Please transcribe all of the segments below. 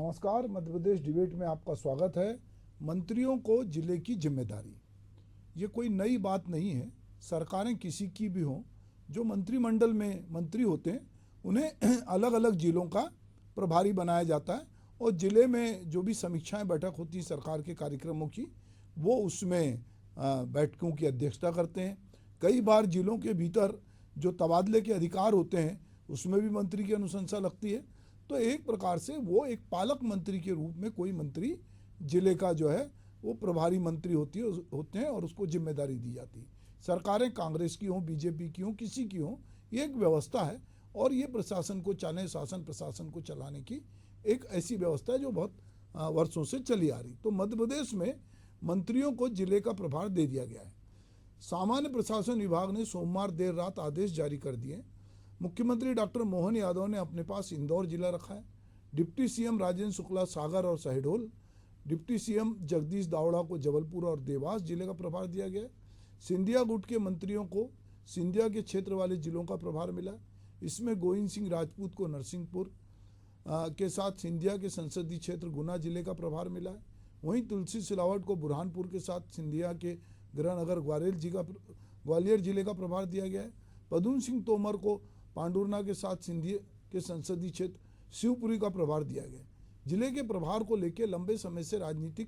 नमस्कार। मध्य प्रदेश डिबेट में आपका स्वागत है। मंत्रियों को जिले की जिम्मेदारी, ये कोई नई बात नहीं है। सरकारें किसी की भी हों, जो मंत्रिमंडल में मंत्री होते हैं उन्हें अलग अलग जिलों का प्रभारी बनाया जाता है और जिले में जो भी समीक्षाएं बैठक होती है सरकार के कार्यक्रमों की, वो उसमें बैठकों की अध्यक्षता करते हैं। कई बार जिलों के भीतर जो तबादले के अधिकार होते हैं उसमें भी मंत्री की अनुशंसा लगती है। तो एक प्रकार से वो एक पालक मंत्री के रूप में कोई मंत्री जिले का जो है वो प्रभारी मंत्री होते हैं और उसको जिम्मेदारी दी जाती है। सरकारें कांग्रेस की हों, बीजेपी की हों, किसी की हों, ये एक व्यवस्था है और ये प्रशासन को शासन प्रशासन को चलाने की एक ऐसी व्यवस्था है जो बहुत वर्षों से चली आ रही। तो मध्य प्रदेश में मंत्रियों को जिले का प्रभार दे दिया गया है। सामान्य प्रशासन विभाग ने सोमवार देर रात आदेश जारी कर दिए। मुख्यमंत्री डॉक्टर मोहन यादव ने अपने पास इंदौर जिला रखा है। डिप्टी सीएम राजेंद्र शुक्ला सागर और शहडोल, डिप्टी सीएम जगदीश दावड़ा को जबलपुर और देवास जिले का प्रभार दिया गया है। सिंधिया गुट के मंत्रियों को सिंधिया के क्षेत्र वाले जिलों का प्रभार मिला। इसमें गोविंद सिंह राजपूत को नरसिंहपुर के साथ सिंधिया के संसदीय क्षेत्र गुना जिले का प्रभार मिला है। वहीं तुलसी सिलावट को बुरहानपुर के साथ सिंधिया के गृहनगर ग्वालियर जिले का प्रभार दिया गया है। पदुम सिंह तोमर को पांडुरना के साथ सिंधिया के संसदीय क्षेत्र शिवपुरी का प्रभार दिया गया। जिले के प्रभार को लेकर लंबे समय से राजनीतिक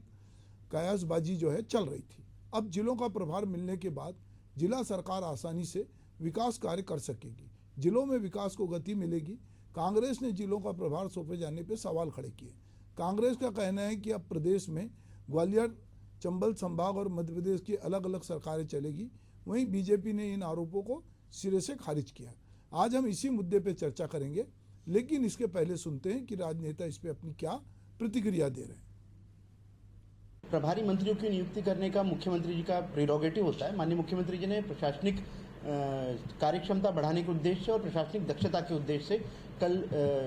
कयासबाजी जो है चल रही थी। अब जिलों का प्रभार मिलने के बाद जिला सरकार आसानी से विकास कार्य कर सकेगी, जिलों में विकास को गति मिलेगी। कांग्रेस ने जिलों का प्रभार सौंपे जाने पर सवाल खड़े किए। कांग्रेस का कहना है कि अब प्रदेश में ग्वालियर, चंबल संभाग और मध्य प्रदेश की अलग अलग सरकारें चलेगी। वहीं बीजेपी ने इन आरोपों को सिरे से खारिज किया। आज हम इसी मुद्दे पे चर्चा करेंगे, लेकिन इसके पहले सुनते हैं कि राजनेता इस पे अपनी क्या प्रतिक्रिया दे रहे हैं। प्रभारी मंत्रियों की नियुक्ति करने का मुख्यमंत्री जी का प्रेरोगेटिव होता है। माननीय मुख्यमंत्री जी ने प्रशासनिक कार्यक्षमता बढ़ाने के उद्देश्य से और प्रशासनिक दक्षता के उद्देश्य से कल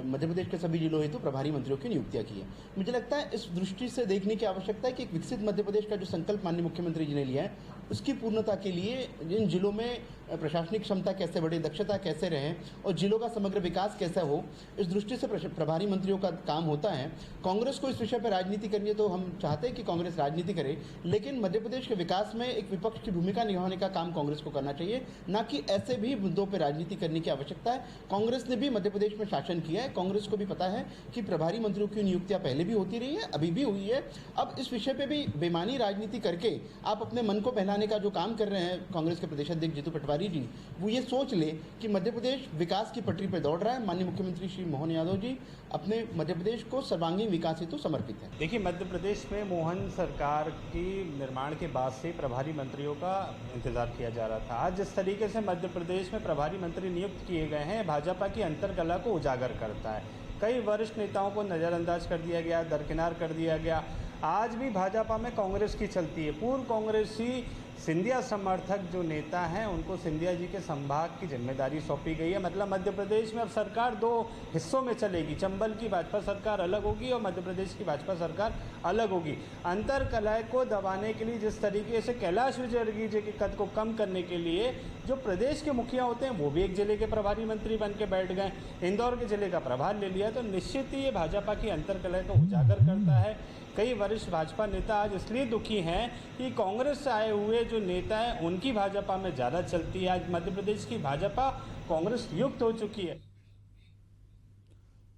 मध्य प्रदेश के सभी जिलों हेतु प्रभारी मंत्रियों की नियुक्तियां की है। मुझे लगता है इस दृष्टि से देखने की आवश्यकता है कि एक विकसित मध्य प्रदेश का जो संकल्प माननीय मुख्यमंत्री जी ने लिया है उसकी पूर्णता के लिए इन जिलों में प्रशासनिक क्षमता कैसे बढ़े, दक्षता कैसे रहे और जिलों का समग्र विकास कैसा हो, इस दृष्टि से प्रभारी मंत्रियों का काम होता है। कांग्रेस को इस विषय पर राजनीति करनी है तो हम चाहते हैं कि कांग्रेस राजनीति करे, लेकिन मध्य प्रदेश के विकास में एक विपक्ष की भूमिका निभाने का काम कांग्रेस को करना चाहिए, ना कि ऐसे भी मुद्दों पर राजनीति करने की आवश्यकता है। कांग्रेस ने भी मध्य प्रदेश में शासन किया है। कांग्रेस को भी पता है कि प्रभारी मंत्रियों की नियुक्तियां पहले भी होती रही है, अभी भी हुई है। अब इस विषय पे भी बेमानी राजनीति करके आप अपने मन को बहलाने का जो काम कर रहे हैं कांग्रेस के प्रदेश अध्यक्ष जीतू पटवारी जी, वो ये सोच ले कि मध्य प्रदेश विकास की पटरी पर दौड़ रहा है। माननीय मुख्यमंत्री श्री मोहन यादव जी अपने मध्य प्रदेश को सर्वांगीण विकास हेतु समर्पित है। देखिए, मध्य प्रदेश में मोहन सरकार की निर्माण के बाद से प्रभारी मंत्रियों का इंतजार किया जा रहा था। आज जिस तरीके से मध्य प्रदेश में प्रभारी मंत्री नियुक्त किए गए हैं, भाजपा की अंतर्कला को उजागर करता है। कई वरिष्ठ नेताओं को नज़रअंदाज कर दिया गया, दरकिनार कर दिया गया। आज भी भाजपा में कांग्रेस की चलती है। पूर्व कांग्रेसी सिंधिया समर्थक जो नेता हैं उनको सिंधिया जी के संभाग की जिम्मेदारी सौंपी गई है। मतलब मध्य प्रदेश में अब सरकार दो हिस्सों में चलेगी। चंबल की भाजपा सरकार अलग होगी और मध्य प्रदेश की भाजपा सरकार अलग होगी। अंतरकलह को दबाने के लिए जिस तरीके से कैलाश विजयवर्गीय जी के कद को कम करने के लिए जो प्रदेश के मुखिया होते हैं वो भी एक जिले के प्रभारी मंत्री बन के बैठ गए, इंदौर के जिले का प्रभार ले लिया, तो निश्चित ही ये भाजपा की अंतरकलह को उजागर करता है। कई वरिष्ठ भाजपा नेता आज इसलिए दुखी हैं कि कांग्रेस से आए हुए जो नेता हैं उनकी भाजपा में ज़्यादा चलती है। आज मध्य प्रदेश की भाजपा कांग्रेस युक्त हो चुकी है।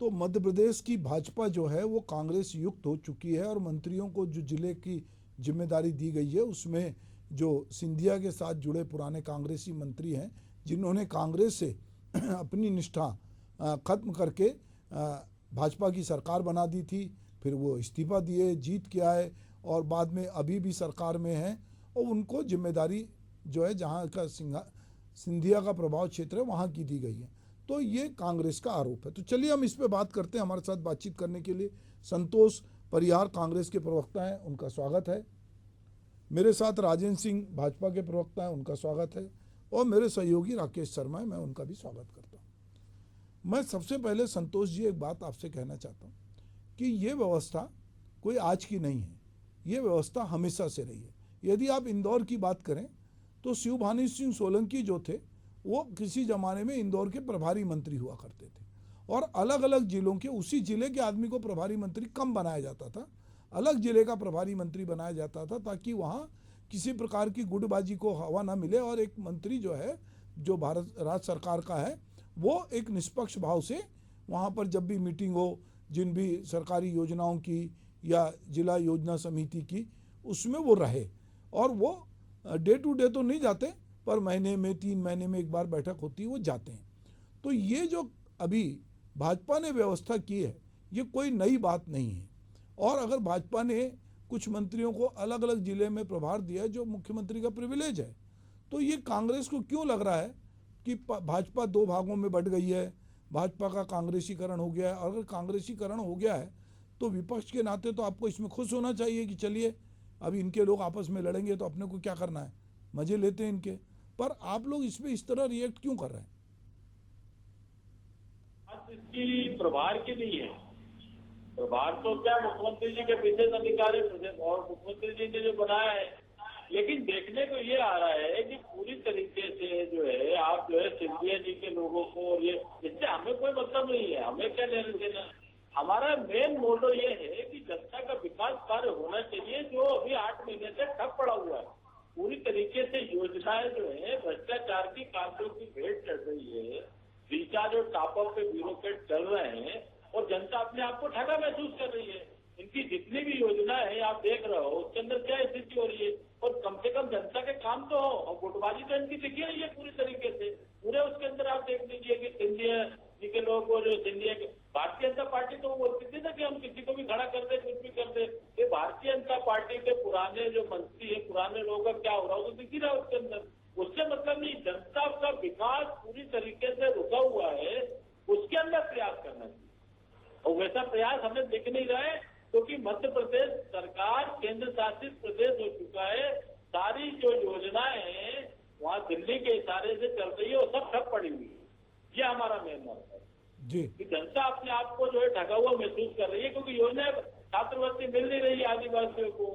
तो मध्य प्रदेश की भाजपा जो है वो कांग्रेस युक्त हो चुकी है और मंत्रियों को जो जिले की जिम्मेदारी दी गई है उसमें जो सिंधिया के साथ जुड़े पुराने कांग्रेसी मंत्री हैं जिन्होंने कांग्रेस से अपनी निष्ठा खत्म करके भाजपा की सरकार बना दी थी, फिर वो इस्तीफा दिए, जीत के आए और बाद में अभी भी सरकार में हैं और उनको जिम्मेदारी जो है जहाँ का सिंधिया का प्रभाव क्षेत्र है वहाँ की दी गई है। तो ये कांग्रेस का आरोप है। तो चलिए हम इस पे बात करते हैं। हमारे साथ बातचीत करने के लिए संतोष परिहार कांग्रेस के प्रवक्ता हैं, उनका स्वागत है। मेरे साथ राजेंद्र सिंह भाजपा के प्रवक्ता हैं, उनका स्वागत है। और मेरे सहयोगी राकेश शर्मा है, मैं उनका भी स्वागत करता हूँ। मैं सबसे पहले संतोष जी एक बात आपसे कहना चाहता हूँ कि ये व्यवस्था कोई आज की नहीं है, ये व्यवस्था हमेशा से रही है। यदि आप इंदौर की बात करें तो शिवभानु सिंह सोलंकी जो थे वो किसी ज़माने में इंदौर के प्रभारी मंत्री हुआ करते थे और अलग अलग जिलों के उसी जिले के आदमी को प्रभारी मंत्री कम बनाया जाता था, अलग जिले का प्रभारी मंत्री बनाया जाता था, ताकि वहाँ किसी प्रकार की गुटबाजी को हवा ना मिले और एक मंत्री जो है, जो भारत राज्य सरकार का है, वो एक निष्पक्ष भाव से वहाँ पर जब भी मीटिंग हो, जिन भी सरकारी योजनाओं की या जिला योजना समिति की, उसमें वो रहे। और वो डे टू डे तो नहीं जाते, पर महीने में 3 महीने में एक बार बैठक होती है, वो जाते हैं। तो ये जो अभी भाजपा ने व्यवस्था की है, ये कोई नई बात नहीं है। और अगर भाजपा ने कुछ मंत्रियों को अलग अलग जिले में प्रभार दिया है, जो मुख्यमंत्री का प्रिविलेज है, तो ये कांग्रेस को क्यों लग रहा है कि भाजपा 2 भागों में बंट गई है, भाजपा का कांग्रेसीकरण हो गया है? और अगर कांग्रेसीकरण हो गया है तो विपक्ष के नाते तो आपको इसमें खुश होना चाहिए कि चलिए अब इनके लोग आपस में लड़ेंगे तो अपने को क्या करना है, मजे लेते हैं इनके। पर आप लोग इस पर इस तरह रिएक्ट क्यों कर रहे हैं? इसकी प्रभार की नहीं है। प्रभार तो क्या मुख्यमंत्री जी के विशेष अधिकारी और मुख्यमंत्री जी ने जो बनाया है, लेकिन देखने को ये आ रहा है कि पूरी तरीके से जो है आप जो है सिंधिया जी के लोगों को, ये इससे हमें कोई मतलब नहीं है, हमें क्या लेना देना। हमारा मेन मोटो ये है कि जनता का विकास कार्य होना चाहिए, जो अभी 8 महीने से ठप पड़ा हुआ है। पूरी तरीके से योजनाएं जो है भ्रष्टाचार की कांटों की भेंट चढ़ रही है, रिचार्ज और टॉपअप पे ब्यूरोक्रेट चल रहे हैं और जनता अपने आप को ठगा महसूस कर रही है। इनकी जितनी भी योजना है आप देख रहे हो, उसके अंदर क्या स्थिति हो रही है। और कम से कम जनता के काम तो हो, और गुटबाजी तो इनकी दिखी रही है पूरी तरीके से। पूरे उसके अंदर आप देख लीजिए कि सिंधिया जी के लोग और सिंधिया के भारतीय जनता पार्टी तो वो बोलती थी ना कि हम किसी को भी खड़ा कर दे, कुछ भी कर दे। ये भारतीय जनता पार्टी के पुराने जो मंत्री है, पुराने लोगों का क्या हो रहा है वो तो दिख ही रहा है उसके अंदर। उससे मतलब नहीं, जनता का विकास पूरी तरीके से रुका हुआ है, उसके अंदर प्रयास करना चाहिए। और वैसा प्रयास हमें दिख नहीं रहा है, क्योंकि मध्य प्रदेश सरकार केंद्र शासित प्रदेश हो चुका है। सारी जो योजनाएं हैं वहाँ दिल्ली के इशारे से चल रही है और सब ठप पड़ी हुई है। ये हमारा मेन मत है जी, कि जनता अपने आप को जो है ठगा हुआ महसूस कर रही है, क्योंकि योजना छात्रवृत्ति मिल नहीं रही आदिवासियों को।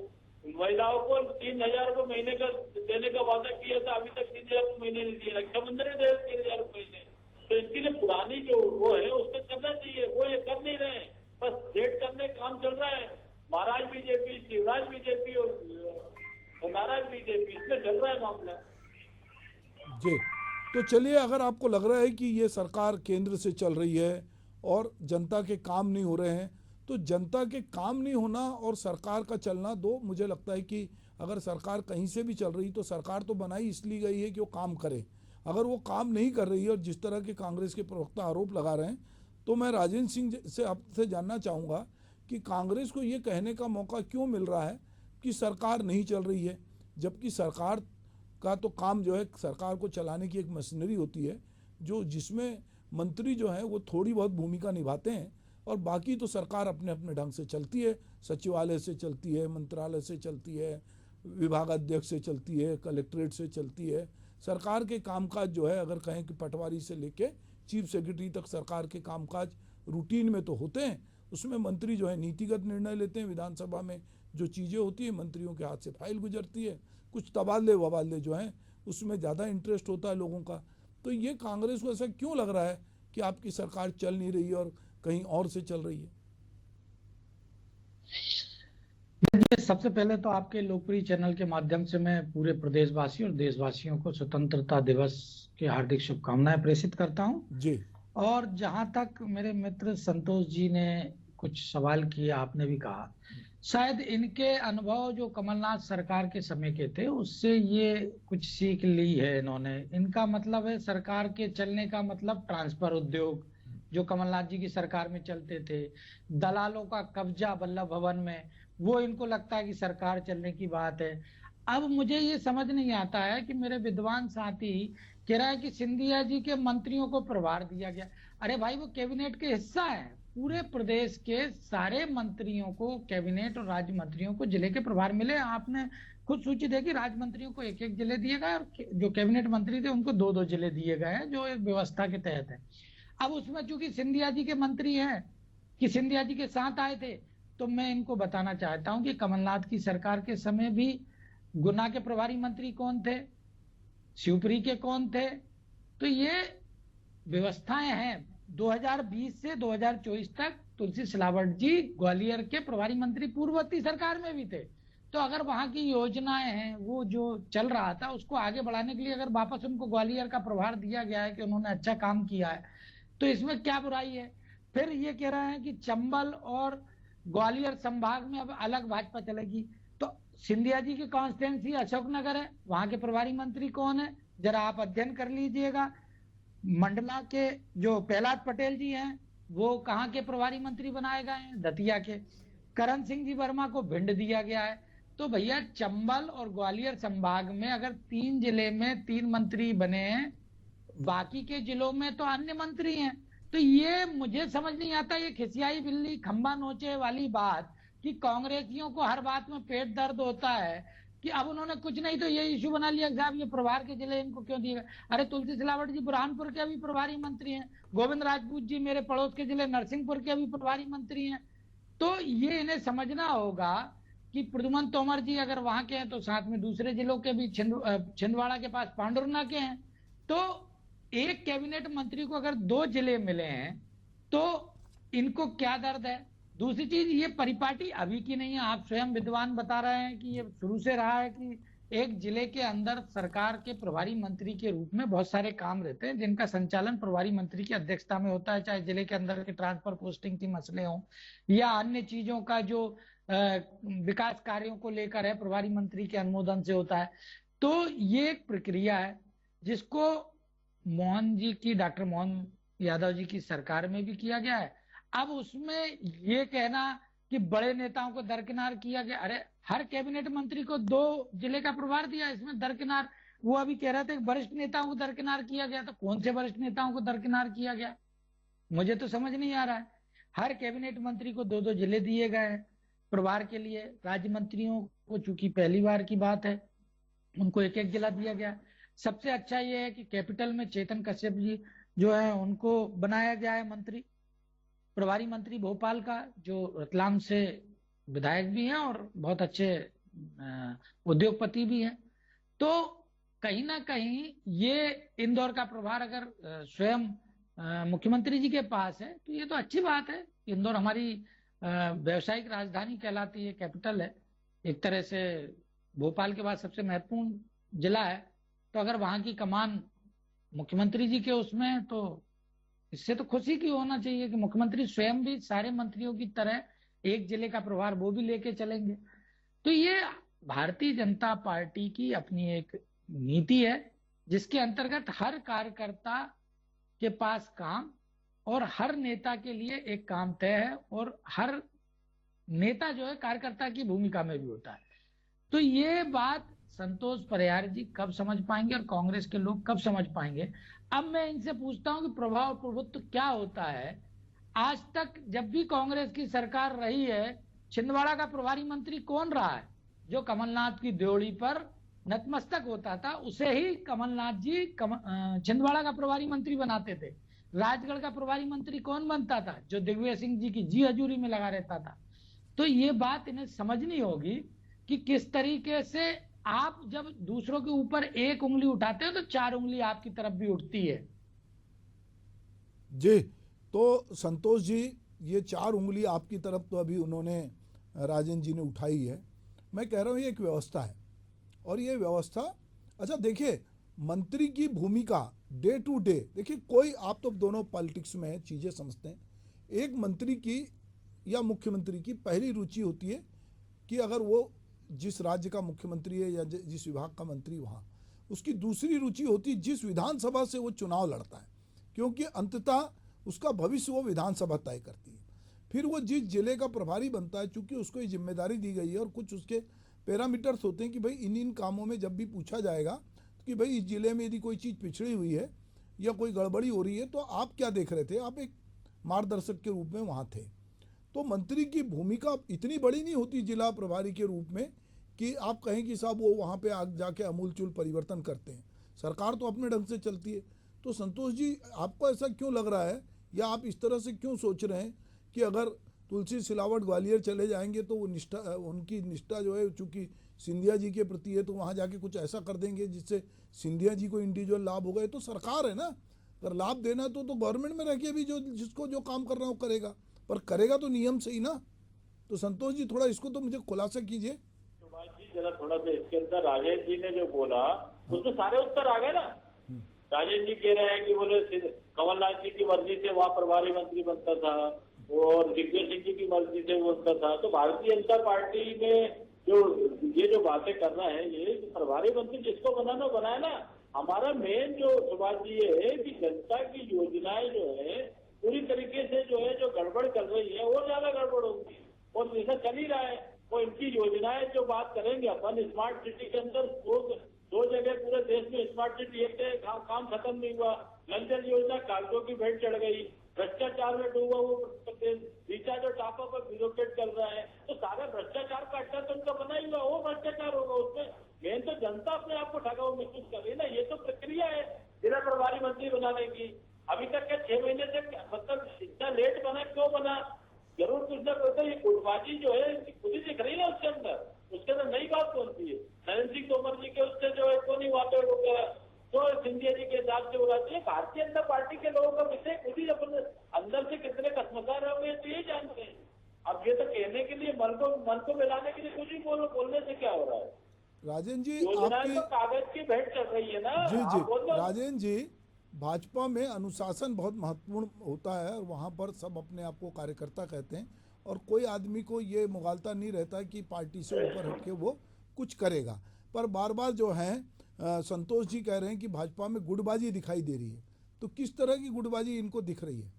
महिलाओं को 3,000 रुपये महीने का देने का वादा किया था, अभी तक 3,000 रुपये महीने नहीं दिए। रक्षाबंधन ने दे 3,000 रुपये महीने। तो इनकी जो पुरानी जो वो है उसको करना चाहिए, वो ये कर नहीं रहे, बस डेट करने काम चल रहा है। महाराज बीजेपी, शिवराज बीजेपी और नाराज बीजेपी, इसमें चल रहा है मामला जी। तो चलिए, अगर आपको लग रहा है कि ये सरकार केंद्र से चल रही है और जनता के काम नहीं हो रहे हैं, तो जनता के काम नहीं होना और सरकार का चलना दो, मुझे लगता है कि अगर सरकार कहीं से भी चल रही तो सरकार तो बनाई इसलिए गई है कि वो काम करे। अगर वो काम नहीं कर रही है और जिस तरह के कांग्रेस के प्रवक्ता आरोप लगा रहे हैं, तो मैं राजेंद्र सिंह से आपसे जानना चाहूँगा कि कांग्रेस को ये कहने का मौका क्यों मिल रहा है कि सरकार नहीं चल रही है, जबकि सरकार का तो काम जो है, सरकार को चलाने की एक मशीनरी होती है जो जिसमें मंत्री जो हैं वो थोड़ी बहुत भूमिका निभाते हैं और बाकी तो सरकार अपने अपने ढंग से चलती है। सचिवालय से चलती है, मंत्रालय से चलती है, विभागाध्यक्ष से चलती है, कलेक्ट्रेट से चलती है। सरकार के कामकाज जो है, अगर कहें कि पटवारी से लेके चीफ सेक्रेटरी तक सरकार के कामकाज रूटीन में तो होते हैं। उसमें मंत्री जो है नीतिगत निर्णय लेते हैं, विधानसभा में जो चीज़ें होती हैं मंत्रियों के हाथ से फाइल गुजरती है। कुछ तबादले वबादले जो हैं उसमें ज़्यादा इंटरेस्ट होता है लोगों का। तो ये कांग्रेस को ऐसा क्यों लग रहा है कि आपकी सरकार चल नहीं रही है और कहीं और से चल रही है? सबसे पहले तो आपके लोकप्रिय चैनल के माध्यम से मैं पूरे प्रदेशवासियों और देशवासियों को स्वतंत्रता दिवस की हार्दिक शुभकामनाएं प्रेषित करता हूं जी। और जहां तक मेरे मित्र संतोष जी ने कुछ सवाल किए, आपने भी कहा, शायद इनके अनुभव जो कमलनाथ सरकार के समय के थे उससे ये कुछ सीख ली है इन्होंने। इनका मतलब है सरकार के चलने का मतलब ट्रांसफर उद्योग जो कमलनाथ जी की सरकार में चलते थे, दलालों का कब्जा वल्लभ भवन में, वो इनको लगता है कि सरकार चलने की बात है। अब मुझे ये समझ नहीं आता है कि मेरे विद्वान साथी कह रहा है कि सिंधिया जी के मंत्रियों को प्रभार दिया गया। अरे भाई, वो कैबिनेट के हिस्सा है। पूरे प्रदेश के सारे मंत्रियों को, कैबिनेट और राज्य मंत्रियों को जिले के प्रभार मिले। आपने खुद सूची देखी, राज्य मंत्रियों को 1-1 जिले दिए गए और जो कैबिनेट मंत्री थे उनको 2-2 जिले दिए गए हैं, जो एक व्यवस्था के तहत है। अब उसमें चूंकि सिंधिया जी के मंत्री हैं कि सिंधिया जी के साथ आए थे, तो मैं इनको बताना चाहता हूं कि कमलनाथ की सरकार के समय भी गुना के प्रभारी मंत्री कौन थे, शिवपुरी के कौन थे। तो ये व्यवस्थाएं हैं। 2020 से 2024 तक तुलसी सिलावट जी ग्वालियर के प्रभारी मंत्री पूर्ववर्ती सरकार में भी थे। तो अगर वहां की योजनाएं हैं, वो जो चल रहा था उसको आगे बढ़ाने के लिए अगर वापस उनको ग्वालियर का प्रभार दिया गया है कि उन्होंने अच्छा काम किया है, तो इसमें क्या बुराई है। फिर ये कह रहे हैं कि चंबल और ग्वालियर संभाग में अब अलग भाजपा चलेगी। तो सिंधिया जी की कॉन्स्टिट्यूंसी अशोकनगर है, वहां के प्रभारी मंत्री कौन है, जरा आप अध्ययन कर लीजिएगा। मंडला के जो प्रहलाद पटेल जी हैं, वो कहाँ के प्रभारी मंत्री बनाए गए हैं, दतिया के। करण सिंह जी वर्मा को भिंड दिया गया है। तो भैया चंबल और ग्वालियर संभाग में अगर 3 जिले में 3 मंत्री बने हैं, बाकी के जिलों में तो अन्य मंत्री हैं। तो ये मुझे समझ नहीं आता, ये खिसियाई बिल्ली खंबा नोचे वाली बात कि कांग्रेसियों को हर बात में पेट दर्द होता है कि अब उन्होंने कुछ नहीं तो ये इशू बना लिया साहब ये प्रभार के जिले इनको क्यों दिए गए। अरे तुलसी सिलावट जी बुरहानपुर के भी प्रभारी मंत्री हैं, गोविंद राजपूत जी मेरे पड़ोस के जिले नरसिंहपुर के भी प्रभारी मंत्री हैं। तो ये इन्हें समझना होगा कि प्रद्युमन तोमर जी अगर वहां के हैं तो साथ में दूसरे जिलों के भी छिंदवाड़ा के पास पांडुरना के हैं। तो एक कैबिनेट मंत्री को अगर 2 जिले मिले हैं तो इनको क्या दर्द है। दूसरी चीज, ये परिपाटी अभी की नहीं है, आप स्वयं विद्वान बता रहे हैं कि ये शुरू से रहा है कि एक जिले के अंदर सरकार के प्रभारी मंत्री के रूप में बहुत सारे काम रहते हैं जिनका संचालन प्रभारी मंत्री की अध्यक्षता में होता है, चाहे जिले के अंदर के ट्रांसफर पोस्टिंग की मसले हों या अन्य चीजों का जो विकास कार्यों को लेकर है प्रभारी मंत्री के अनुमोदन से होता है। तो ये एक प्रक्रिया है जिसको मोहन जी की, डॉक्टर मोहन यादव जी की सरकार में भी किया गया है। अब उसमें ये कहना कि बड़े नेताओं को दरकिनार किया गया, अरे हर कैबिनेट मंत्री को 2 जिले का प्रभार दिया, इसमें दरकिनार, वो अभी कह रहे थे वरिष्ठ नेताओं को दरकिनार किया गया, तो कौन से वरिष्ठ नेताओं को दरकिनार किया गया, मुझे तो समझ नहीं आ रहा है। हर कैबिनेट मंत्री को 2-2 जिले दिए गए हैं प्रभार के लिए। राज्य मंत्रियों को चूंकि पहली बार की बात है उनको 1-1 जिला दिया गया। सबसे अच्छा ये है कि कैपिटल में चेतन कश्यप जी जो है उनको बनाया गया है मंत्री, प्रभारी मंत्री भोपाल का, जो रतलाम से विधायक भी हैं और बहुत अच्छे उद्योगपति भी हैं। तो कहीं ना कहीं ये इंदौर का प्रभार अगर स्वयं मुख्यमंत्री जी के पास है तो ये तो अच्छी बात है। इंदौर हमारी व्यावसायिक राजधानी कहलाती है, कैपिटल है एक तरह से, भोपाल के बाद सबसे महत्वपूर्ण जिला है। तो अगर वहां की कमान मुख्यमंत्री जी के उसमें है तो इससे तो खुशी की होना चाहिए कि मुख्यमंत्री स्वयं भी सारे मंत्रियों की तरह एक जिले का प्रभार वो भी लेके चलेंगे। तो ये भारतीय जनता पार्टी की अपनी एक नीति है जिसके अंतर्गत हर कार्यकर्ता के पास काम और हर नेता के लिए एक काम तय है और हर नेता जो है कार्यकर्ता की भूमिका में भी होता है। तो ये बात संतोष परिहार जी कब समझ पाएंगे और कांग्रेस के लोग कब समझ पाएंगे। अब मैं इनसे पूछता हूं कि प्रभाव और प्रभुत्व क्या होता है। आज तक जब भी कांग्रेस की सरकार रही है, छिंदवाड़ा का प्रभारी मंत्री कौन रहा है? जो कमलनाथ की ड्योढ़ी पर नतमस्तक होता था उसे ही कमलनाथ जी छिंदवाड़ा का प्रभारी मंत्री बनाते थे। राजगढ़ का प्रभारी मंत्री कौन बनता था? जो दिग्विजय सिंह जी की जी हजूरी में लगा रहता था। तो ये बात इन्हें समझनी होगी कि किस तरीके से आप जब दूसरों के ऊपर एक उंगली उठाते हो तो 4 उंगली आपकी तरफ भी उठती है। जी, तो संतोष जी ये 4 उंगली आपकी तरफ तो अभी उन्होंने राजन जी ने उठाई है। मैं कह रहा हूँ ये एक व्यवस्था है और ये व्यवस्था, अच्छा देखिए मंत्री की भूमिका डे टू डे, देखिए कोई, आप तो दोनों पॉलिटिक्स में चीज़ें समझते हैं, एक मंत्री की या मुख्यमंत्री की पहली रुचि होती है कि अगर वो जिस राज्य का मुख्यमंत्री है या जिस विभाग का मंत्री वहाँ, उसकी दूसरी रुचि होती है जिस विधानसभा से वो चुनाव लड़ता है, क्योंकि अंततः उसका भविष्य वो विधानसभा तय करती है। फिर वो जिस जिले का प्रभारी बनता है, चूंकि उसको ये जिम्मेदारी दी गई है और कुछ उसके पैरामीटर्स होते हैं कि भाई इन कामों में जब भी पूछा जाएगा कि भाई इस जिले में यदि कोई चीज़ पिछड़ी हुई है या कोई गड़बड़ी हो रही है तो आप क्या देख रहे थे, आप एक मार्गदर्शक के रूप में वहाँ थे। तो मंत्री की भूमिका इतनी बड़ी नहीं होती जिला प्रभारी के रूप में कि आप कहें कि साहब वो वहाँ पे आग जाके अमूलचूल परिवर्तन करते हैं। सरकार तो अपने ढंग से चलती है। तो संतोष जी आपको ऐसा क्यों लग रहा है या आप इस तरह से क्यों सोच रहे हैं कि अगर तुलसी सिलावट ग्वालियर चले जाएंगे तो वो निष्ठा, उनकी निष्ठा जो है चूँकि सिंधिया जी के प्रति है तो वहाँ जाके कुछ ऐसा कर देंगे जिससे सिंधिया जी को इंडिविजुअल लाभ होगा? ये तो सरकार है ना, अगर लाभ देना तो गवर्नमेंट में रह के भी जो जिसको जो काम करना हो करेगा, पर करेगा तो नियम से ही ना। तो संतोष जी थोड़ा इसको तो मुझे खुलासा कीजिए। सुभाष जी जरा थोड़ा सा इसके अंदर राजेश जी ने जो बोला उसमें सारे उत्तर आ गए ना। राजेश जी कह रहे हैं कि बोले कमलनाथ जी की मर्जी से वहाँ प्रभारी मंत्री बनता था और दिग्विजय सिंह जी की मर्जी से वो बनता था। तो भारतीय जनता पार्टी में जो बातें कर रहा है ये प्रभारी मंत्री जिसको बनाना बनाए ना। हमारा मेन जो सुभाष जी ये है कि जनता की योजनाएं जो है पूरी तरीके से जो गड़बड़ कर रही है और ज्यादा गड़बड़ होगी और जैसा चल ही रहा है। वो इनकी योजनाएं जो बात करेंगे अपन स्मार्ट सिटी के अंदर दो जगह पूरे देश में स्मार्ट सिटी एक काम खत्म नहीं हुआ। नल जल योजना कागजों की भेंट चढ़ गई, भ्रष्टाचार में डूबा वो प्रदेश, रिचार्ज और टापा पर ब्यूरोक्रेट कर रहा है। तो सारा भ्रष्टाचार का अड्डा तो उनका बना ही हुआ, वो भ्रष्टाचार होगा उसमें। मेन तो जनता अपने आप को ठगा हुआ महसूस कर रही है ना। ये तो प्रक्रिया है जिला प्रभारी मंत्री बनाने की। अभी तक क्या 6 महीने से मतलब इतना लेट बना, क्यों बना? जरूर कुछ ना कुछ ये गुटबाजी जो है खुद ही दिख रही है ना उसके अंदर नई बात कौन सी है? नरेंद्र सिंह तोमर जी के उससे जो है कौन ही बातें तो सिंधिया जी के हिसाब से उड़ाती है। भारतीय जनता पार्टी के लोगों का विषय खुद ही अपने अंदर से कितने कसमसा रहे होंगे तो ये जानते हैं। अब ये तो कहने के लिए मन को मिलाने के लिए कुछ ही बोलने से क्या हो रहा है? राजेंद्र जी योजनाएं तो कागज की भेंट चल रही है ना। जी आप बोल दो। राजेंद्र जी, भाजपा में अनुशासन बहुत महत्वपूर्ण होता है और वहाँ पर सब अपने आप को कार्यकर्ता कहते हैं और कोई आदमी को ये मुगालता नहीं रहता कि पार्टी से ऊपर हटके वो कुछ करेगा। पर बार बार जो है संतोष जी कह रहे हैं कि भाजपा में गुटबाजी दिखाई दे रही है, तो किस तरह की गुटबाजी इनको दिख रही है?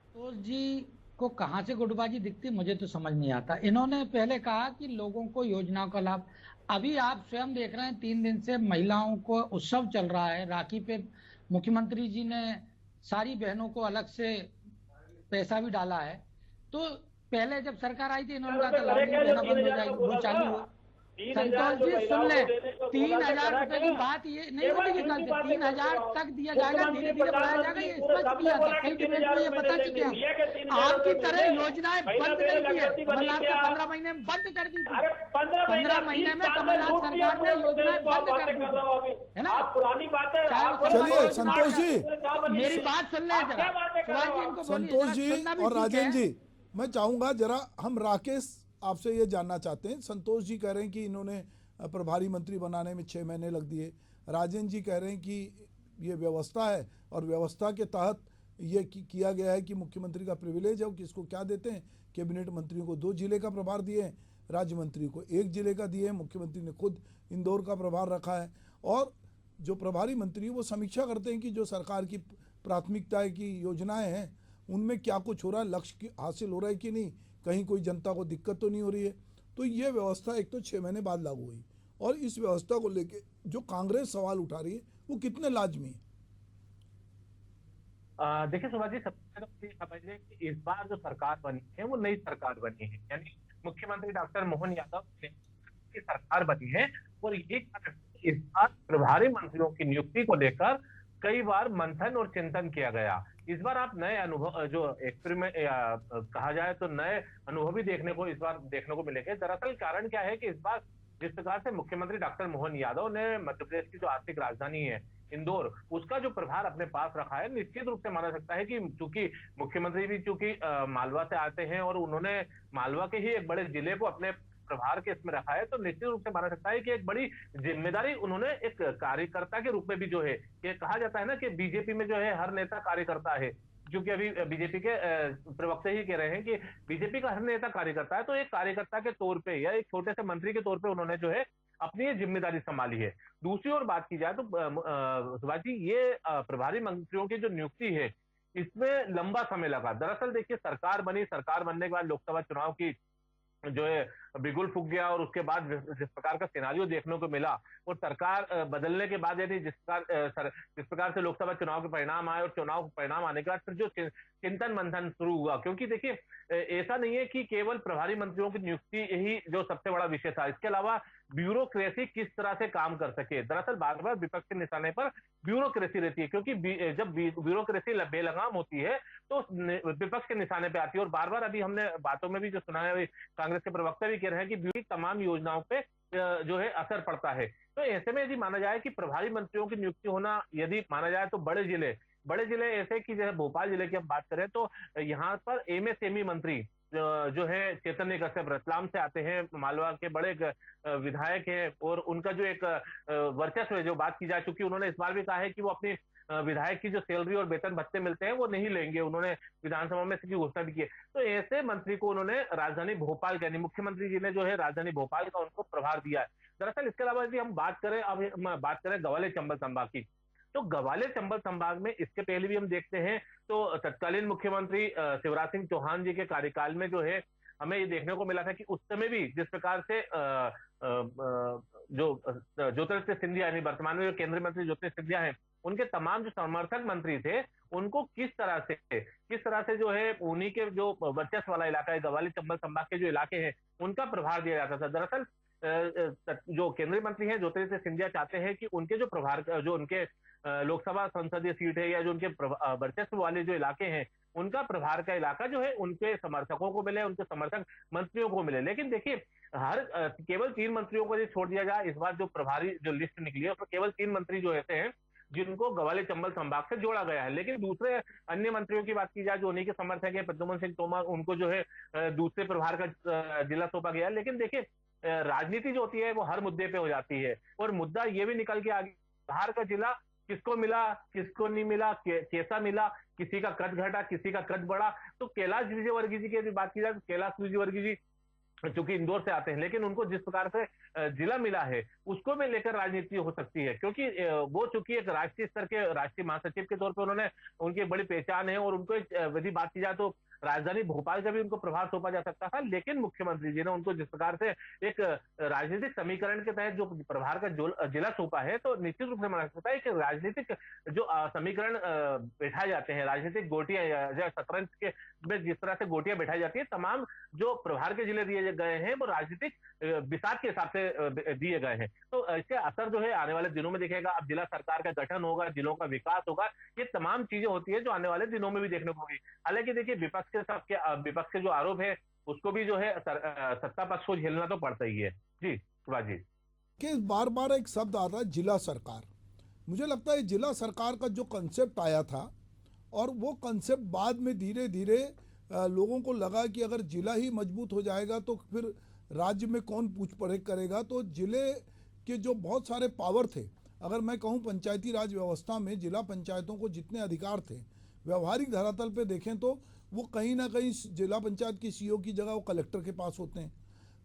संतोष जी को कहाँ से गुटबाजी दिखती मुझे तो समझ नहीं आता। इन्होंने पहले कहा कि लोगों को योजनाओं का लाभ, अभी आप स्वयं देख रहे हैं 3 दिन से महिलाओं को उत्सव चल रहा है। राखी पे मुख्यमंत्री जी ने सारी बहनों को अलग से पैसा भी डाला है। तो पहले जब सरकार आई थी इन्होंने कहा था लाडली बहना बंद हो जाएगी, वो चालू हुआ। संतोष जी सुन ले, 3,000 रुपए की बात ये नहीं होती कि कल से 3,000 तक दिया जाएगा, धीरे धीरे बढ़ाया जाएगा, ये स्पष्ट किया था। कई डिबेट में ये बता चुके हैं। आपकी तरह योजनाएं बंद नहीं की है, कमलनाथ ने 15 महीने में बंद कर दी थी। 15 महीने में कमलनाथ सरकार ने योजनाएं बंद कर दी है ना। पुरानी बात है। चलिए संतोष जी, मेरी बात सुन ले जरा, शिवाजी इनको संतोष जी और राजेंद्र जी, मैं चाहूंगा जरा हम राकेश आपसे ये जानना चाहते हैं। संतोष जी कह रहे हैं कि इन्होंने प्रभारी मंत्री बनाने में 6 महीने लग दिए। राजेंद्र जी कह रहे हैं कि ये व्यवस्था है और व्यवस्था के तहत ये किया गया है कि मुख्यमंत्री का प्रिविलेज है, वो किसको क्या देते हैं। कैबिनेट मंत्रियों को 2 जिले का प्रभार दिए हैं, राज्य मंत्री को 1 जिले का दिए हैं। मुख्यमंत्री ने खुद इंदौर का प्रभार रखा है और जो प्रभारी मंत्री वो समीक्षा करते हैं कि जो सरकार की प्राथमिकता की योजनाएं हैं उनमें क्या कुछ हो रहा है, लक्ष्य हासिल हो रहा है कि नहीं, कहीं कोई जनता को दिक्कत तो नहीं हो रही है। तो ये व्यवस्था एक तो 6 महीने बाद लागू हुई और इस व्यवस्था को लेके जो कांग्रेस सवाल उठा रही है वो कितने लाजमी है? देखिए सुभाष जी, सबसे पहले समझ लें कि इस बार जो सरकार बनी है वो नई सरकार बनी है, यानी मुख्यमंत्री डॉक्टर मोहन यादव की सरकार बनी है। और ये इस बार प्रभारी मंत्रियों की नियुक्ति को लेकर कई बार मंथन और चिंतन किया गया। इस बार आप नए अनुभव जो एक्सपेरिमेंट कहा जाए तो नए अनुभव भी इस बार देखने को मिलेंगे। दरअसल कारण क्या है कि इस बार जिस प्रकार से मुख्यमंत्री डॉक्टर मोहन यादव ने मध्य प्रदेश की जो आर्थिक राजधानी है इंदौर, उसका जो प्रभार अपने पास रखा है, निश्चित रूप से माना सकता है कि चूंकि मुख्यमंत्री भी मालवा से आते हैं और उन्होंने मालवा के ही एक बड़े जिले को अपने प्रभार के इसमें रखा है, तो निश्चित रूप से माना सकता है कि एक बड़ी जिम्मेदारी उन्होंने एक कार्यकर्ता के रूप में भी जो है, ये कहा जाता है ना कि बीजेपी में जो है हर नेता कार्यकर्ता है, क्योंकि अभी बीजेपी के प्रवक्ता ही कह रहे हैं कि बीजेपी का हर नेता कार्यकर्ता है। तो एक कार्यकर्ता के तौर पे या एक छोटे से मंत्री के तौर पे उन्होंने जो है अपनी ये जिम्मेदारी संभाली है। दूसरी ओर बात की जाए तो सुभाष जी, ये प्रभारी मंत्रियों की जो नियुक्ति है इसमें लंबा समय लगा। दरअसल देखिए, सरकार बनने के बाद लोकसभा चुनाव की जो है बिगुल फूक गया और उसके बाद जिस प्रकार का सिनारियो देखने को मिला और सरकार बदलने के बाद यदि जिस प्रकार से लोकसभा चुनाव के परिणाम आए और चुनाव परिणाम आने के बाद फिर जो चिंतन मंथन शुरू हुआ, क्योंकि देखिए ऐसा नहीं है कि केवल प्रभारी मंत्रियों की नियुक्ति यही जो सबसे बड़ा विषय था, इसके अलावा ब्यूरोक्रेसी किस तरह से काम कर सके। दरअसल बार बार विपक्ष के निशाने पर ब्यूरोक्रेसी रहती है, क्योंकि जब ब्यूरोक्रेसी बेलगाम होती है तो विपक्ष के निशाने पे आती है। और बार बार अभी हमने बातों में भी जो सुना है, कांग्रेस के प्रवक्ता भी कह रहे हैं कि तमाम योजनाओं पे जो है असर पड़ता है। तो ऐसे में यदि माना जाए कि प्रभारी मंत्रियों की नियुक्ति होना यदि माना जाए तो बड़े जिले ऐसे कि जैसे भोपाल जिले की हम बात करें तो यहाँ पर एमएसएमई मंत्री जो है चैतन्य कश्यप रतलाम से आते हैं, मालवा के बड़े विधायक हैं, और उनका जो एक वर्चस्व है, जो बात की जा चुकी, उन्होंने इस बार भी कहा है कि वो अपनी विधायक की जो सैलरी और वेतन भत्ते मिलते हैं वो नहीं लेंगे। उन्होंने विधानसभा में इसकी घोषणा भी की है। तो ऐसे मंत्री को उन्होंने राजधानी भोपाल का, मुख्यमंत्री जी ने जो है राजधानी भोपाल का उनको प्रभार दिया है। दरअसल इसके अलावा यदि हम बात करें ग्वालियर चंबल संभाग की, तो ग्वालियर चंबल संभाग में इसके पहले भी हम देखते हैं तो तत्कालीन मुख्यमंत्री शिवराज सिंह चौहान जी के कार्यकाल में जो है हमें ये देखने को मिला था कि उस समय भी जिस प्रकार से जो ज्योतिरादित्य सिंधिया यानी वर्तमान में जो केंद्रीय मंत्री ज्योतिरादित्य सिंधिया हैं, उनके तमाम जो समर्थक मंत्री थे उनको किस तरह से जो है उन्हीं के जो वर्चस्व वाला इलाका है, ग्वालियर चंबल संभाग के जो इलाके हैं, उनका प्रभार दिया जाता था। दरअसल जो केंद्रीय मंत्री हैं ज्योतिरादित्य सिंधिया चाहते हैं कि उनके जो प्रभार, जो उनके लोकसभा संसदीय सीट है या जो उनके वर्चस्व वाले जो इलाके हैं, उनका प्रभार का इलाका जो है उनके समर्थकों को मिले, उनके समर्थक मंत्रियों को मिले। लेकिन देखिए केवल 3 मंत्रियों को यदि छोड़ दिया जाए, इस बार जो प्रभारी जो लिस्ट निकली है उसमें केवल 3 मंत्री जो ऐसे हैं जिनको ग्वालियर चंबल संभाग से जोड़ा गया है। लेकिन दूसरे अन्य मंत्रियों की बात की जाए जो उन्हीं के समर्थक है, प्रद्युम्न सिंह तोमर, उनको जो है दूसरे प्रभार का जिला सौंपा गया है। लेकिन देखिए राजनीति जो होती है वो हर मुद्दे पे हो जाती है, और मुद्दा ये भी निकल के आ गया बाहर का जिला किसको मिला, किसको नहीं मिला, कैसा मिला, किसी का कद घटा, किसी का कद बढ़ा। तो कैलाश विजयवर्गीय जी की यदि बात की जाए तो कैलाश विजयवर्गीय जी चूंकि इंदौर से आते हैं, लेकिन उनको जिस प्रकार से जिला मिला है उसको भी लेकर राजनीति हो सकती है, क्योंकि वो चूंकि एक राष्ट्रीय स्तर के राष्ट्रीय महासचिव के तौर पर उन्होंने उनकी बड़ी पहचान है, और उनको यदि बात की जाए तो राजधानी भोपाल का भी उनको प्रभार सौंपा जा सकता था। लेकिन मुख्यमंत्री जी ने उनको जिस प्रकार से एक राजनीतिक समीकरण के तहत जो प्रभार का जिला सौंपा है, तो निश्चित रूप से माना सकता है कि राजनीतिक जो समीकरण बैठाए जाते हैं, राजनीतिक गोटियां या शतरंज के में जिस तरह से गोटियां बैठाई जाती है, तमाम जो प्रभार के जिले दिए गए हैं वो राजनीतिक विसात के हिसाब से दिए गए हैं। तो इसके असर जो है आने वाले दिनों में दिखेगा। अब जिला सरकार का गठन होगा, जिलों का विकास होगा, ये तमाम चीजें होती है जो आने वाले दिनों में भी देखने को होगी। हालांकि देखिए विपक्ष के जो आरोप है उसको भी जो है सत्ता पक्ष को झेलना तो पड़ता ही है। जी सुभाष जी, कि बार बार एक शब्द आ रहा है जिला सरकार। मुझे लगता है जिला सरकार का जो कंसेप्ट आया था, और वो कंसेप्ट बाद में धीरे धीरे लोगों को लगा कि अगर जिला ही मजबूत हो जाएगा तो फिर राज्य में कौन पूछ परेख करेगा। तो जिले के जो बहुत सारे पावर थे, अगर मैं कहूँ पंचायती राज व्यवस्था में जिला पंचायतों को जितने अधिकार थे, व्यवहारिक धरातल पे देखें तो वो कहीं ना कहीं जिला पंचायत की सीईओ की जगह वो कलेक्टर के पास होते हैं,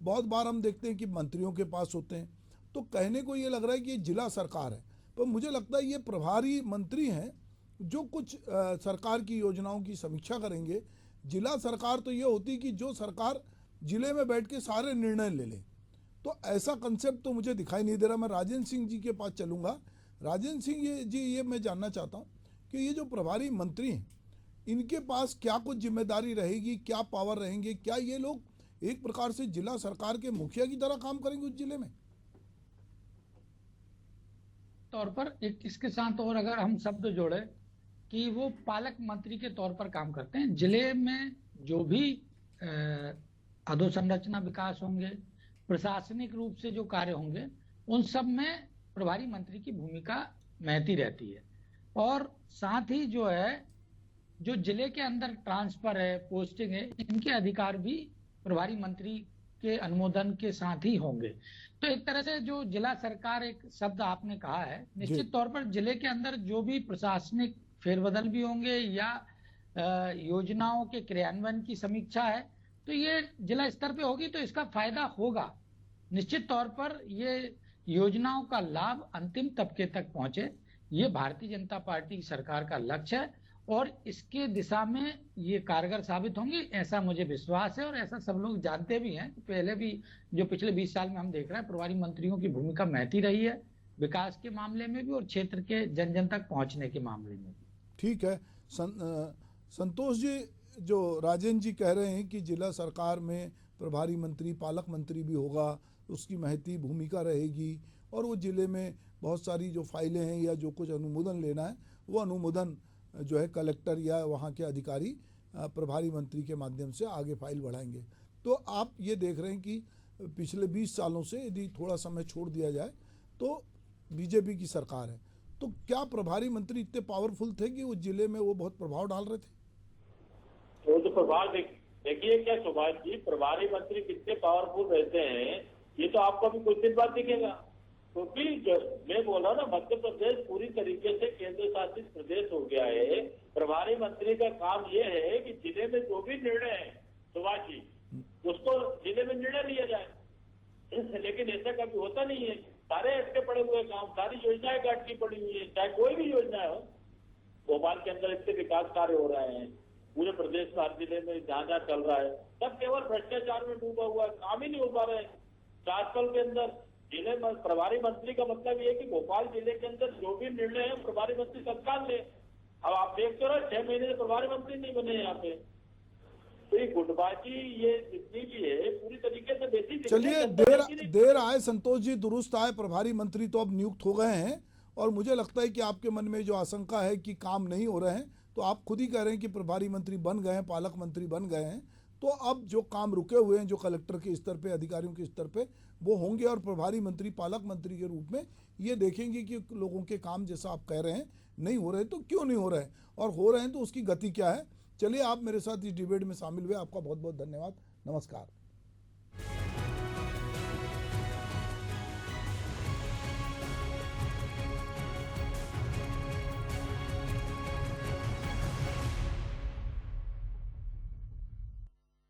बहुत बार हम देखते हैं कि मंत्रियों के पास होते हैं। तो कहने को ये लग रहा है कि ये जिला सरकार है, पर मुझे लगता है ये प्रभारी मंत्री हैं जो कुछ सरकार की योजनाओं की समीक्षा करेंगे। जिला सरकार तो ये होती कि जो सरकार जिले में बैठ के सारे निर्णय ले ले, तो ऐसा कंसेप्ट तो मुझे दिखाई नहीं दे रहा। मैं राजेंद्र सिंह जी के पास चलूँगा। राजेंद्र सिंह जी, ये मैं जानना चाहता हूँ कि ये जो प्रभारी मंत्री हैं इनके पास क्या कुछ जिम्मेदारी रहेगी, क्या पावर रहेंगे, क्या ये लोग एक प्रकार से जिला सरकार के मुखिया की तरह काम करेंगे उस जिले में? तौर पर एक इसके साथ और अगर हम शब्द जोड़े कि वो पालक मंत्री के तौर पर काम करते हैं। जिले में जो भी अधोसंरचना विकास होंगे, प्रशासनिक रूप से जो कार्य होंगे, उन सब में प्रभारी मंत्री की भूमिका महती रहती है। और साथ ही जो है जो जिले के अंदर ट्रांसफर है, पोस्टिंग है, इनके अधिकार भी प्रभारी मंत्री के अनुमोदन के साथ ही होंगे। तो एक तरह से जो जिला सरकार, एक शब्द आपने कहा है, निश्चित तौर पर जिले के अंदर जो भी प्रशासनिक फेरबदल भी होंगे या योजनाओं के क्रियान्वयन की समीक्षा है, तो ये जिला स्तर पे होगी, तो इसका फायदा होगा। निश्चित तौर पर ये योजनाओं का लाभ अंतिम तबके तक पहुंचे, ये भारतीय जनता पार्टी सरकार का लक्ष्य है, और इसके दिशा में ये कारगर साबित होंगी, ऐसा मुझे विश्वास है। और ऐसा सब लोग जानते भी हैं। पहले भी जो पिछले 20 साल में हम देख रहे हैं, प्रभारी मंत्रियों की भूमिका महती रही है, विकास के मामले में भी और क्षेत्र के जन जन तक पहुंचने के मामले में भी। ठीक है। संतोष जी, जो राजेंद्र जी कह रहे हैं कि जिला सरकार में प्रभारी मंत्री, पालक मंत्री भी होगा, उसकी महती भूमिका रहेगी, और वो जिले में बहुत सारी जो फाइलें हैं या जो कुछ अनुमोदन लेना है, वो अनुमोदन जो है कलेक्टर या वहाँ के अधिकारी प्रभारी मंत्री के माध्यम से आगे फाइल बढ़ाएंगे। तो आप ये देख रहे हैं कि पिछले 20 सालों से यदि थोड़ा समय छोड़ दिया जाए तो बीजेपी की सरकार है। तो क्या प्रभारी मंत्री इतने पावरफुल थे कि उस जिले में वो बहुत प्रभाव डाल रहे थे? वो तो प्रभाव देखिए क्या सुभाष जी, प्रभारी मंत्री कितने पावरफुल रहते हैं ये तो आपको भी कुछ दिन बाद दिखेगा, क्योंकि मैं बोला ना, मध्य प्रदेश पूरी तरीके से केंद्र शासित प्रदेश हो गया है। प्रभारी मंत्री का काम ये है कि जिले में जो भी निर्णय है सुभाष जी, उसको जिले में निर्णय लिया जाए। लेकिन ऐसा कभी होता नहीं है। सारे अटके पड़े हुए काम, सारी योजनाएं अटकी पड़ी हुई है, चाहे कोई भी योजना हो। भोपाल के अंदर इतने विकास कार्य हो रहे हैं, पूरे प्रदेश में हर जिले में जहाँ जहाँ चल रहा है, सब केवल भ्रष्टाचार में डूबा हुआ है, काम ही नहीं हो पा रहे हैं। 4 साल के अंदर जिले में प्रभारी मंत्री का मतलब ये है कि भोपाल जिले के अंदर जो भी निर्णय है प्रभारी मंत्री तत्काल ले। अब आप देखते हो 6 महीने से प्रभारी मंत्री नहीं बने यहाँ पे। तो ये गुटबाजी ये जितनी भी है पूरी तरीके से बेसिक। चलिए, देर आए संतोष जी, दुरुस्त आए। प्रभारी मंत्री तो अब नियुक्त हो गए हैं और मुझे लगता है कि आपके मन में जो आशंका है कि काम नहीं हो रहे हैं, तो आप खुद ही कह रहे हैं कि प्रभारी मंत्री बन गए हैं, पालक मंत्री बन गए हैं, तो अब जो काम रुके हुए हैं जो कलेक्टर के स्तर पे, अधिकारियों के स्तर पे, वो होंगे और प्रभारी मंत्री पालक मंत्री के रूप में ये देखेंगे कि लोगों के काम जैसा आप कह रहे हैं नहीं हो रहे तो क्यों नहीं हो रहे हैं, और हो रहे हैं तो उसकी गति क्या है। चलिए, आप मेरे साथ इस डिबेट में शामिल हुए, आपका बहुत बहुत धन्यवाद। नमस्कार।